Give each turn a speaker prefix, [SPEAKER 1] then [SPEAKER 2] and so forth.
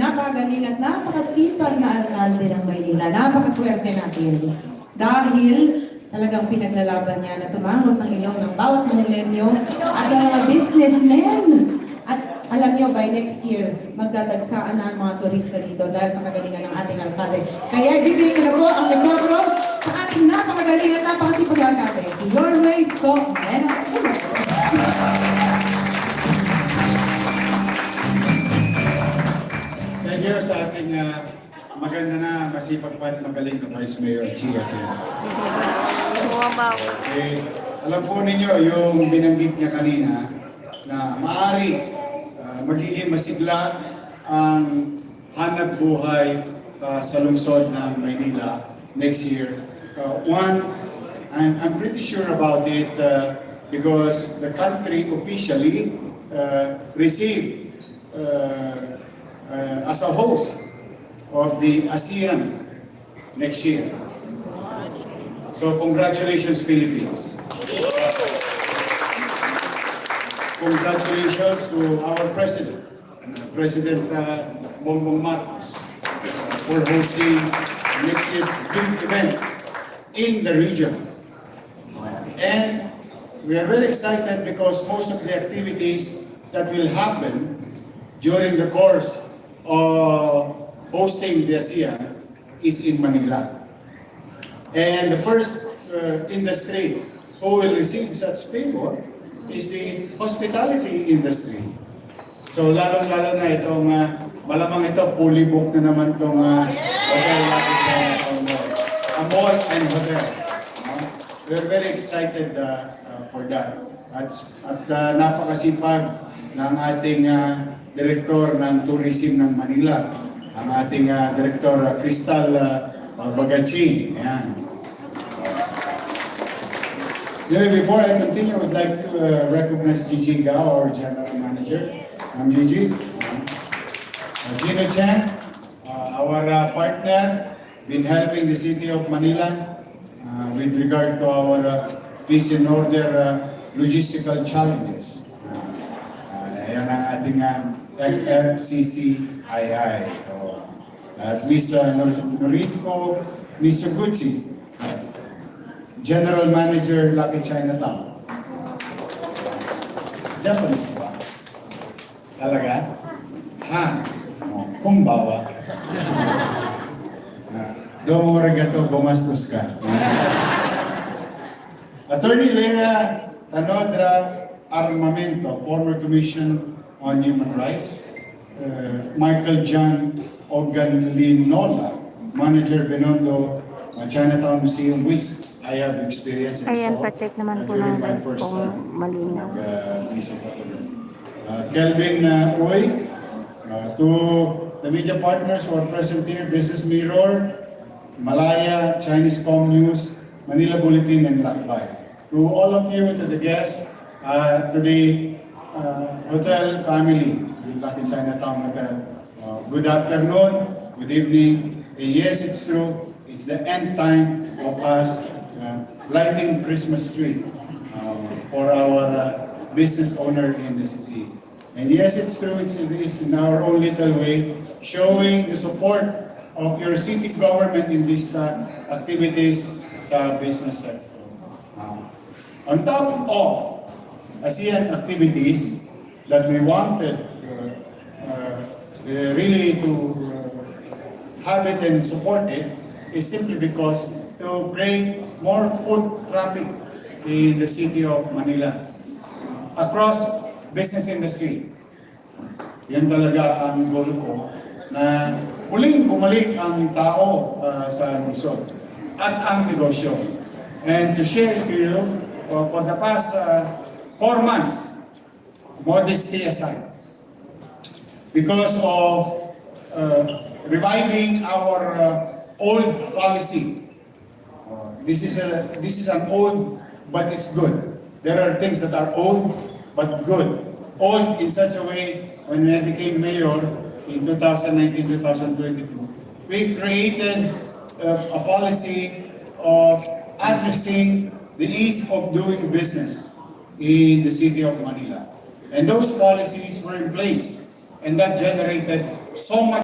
[SPEAKER 1] napakagaling at napakasipag na alkalde ng Maynila. Napakaswerte natin. Dahil talagang pinaglalaban niya na tumangos ang ilong ng bawat Manilenyo at ng mga businessmen. At alam niyo, by next year, magdadagsaan na ang mga turista dito dahil sa kagalingan ng ating alkalde. Kaya ibigay ko na po ang mikropro sa ating napakagaling at napakasipag na alkalde. Si Your Ways po, Mena Ulos.
[SPEAKER 2] Thank you sa ating maganda na masipag pa at magaling na Vice Mayor Chia Chias. Alam po ninyo yung binanggit niya kanina na maaari magiging masigla ang hanap buhay sa lungsod ng Maynila next year. One, I'm pretty sure about it because the country officially received as a host of the ASEAN next year. So congratulations, Philippines. Congratulations to our President, President Bongbong Marcos, for hosting next year's big event in the region. And we are very excited because most of the activities that will happen during the course of hosting the ASEAN is in Manila. And the first industry who will receive such favor is the hospitality industry. So lalong-lalo na itong, malamang ito, fully booked na naman itong hotel natin sa mall and hotel. We're very excited for that. At napakasipag ng ating Direktor ng Tourism ng Manila, ang ating Direktor Crystal Bagachi. Ayan. Before I continue, I would like to recognize Gigi Gao, our General Manager. I'm Gigi. Gino Chan, our partner, been helping the City of Manila with regard to our peace and order logistical challenges. Ayan ang ating FCCII. At Ms. Noriko Misoguchi, General Manager, Lucky Chinatown. Japanese ba? Talaga? Ha? Kumbawa. Domo arigato, gumastos ka. Attorney Lea Tanodra Armamento, former Commission on Human Rights. Michael John Oganlinola, Manager Binondo, Chinatown Museum, which I have experience in
[SPEAKER 3] Ayan, pa-check naman po
[SPEAKER 2] during my
[SPEAKER 3] natin
[SPEAKER 2] first
[SPEAKER 3] kung malinaw.
[SPEAKER 2] visit ako doon. Kelvin Uy, to the media partners who are present here, Business Mirror, Malaya, Chinese Com News, Manila Bulletin, and Lakbay. To all of you, to the guests, to the hotel family, the Lucky Chinatown Hotel, good afternoon, good evening. And yes, it's true, it's the end time of us lighting Christmas tree for our business owner in the city. And yes, it's true, it is in our own little way, showing the support of your city government in these activities sa business sector. On top of ASEAN activities that we wanted really to have it and support it is simply because to create more foot traffic in the city of Manila across business industry. Yan talaga ang goal ko, na muling bumalik ang tao sa lungsod at ang negosyo. And to share to you, for the past 4 months, modesty aside, because of reviving our old policy. This is an old, but it's good. There are things that are old, but good. Old in such a way, when I became mayor in 2019-2022, we created a policy of addressing the ease of doing business in the city of Manila. And those policies were in place, and that generated so much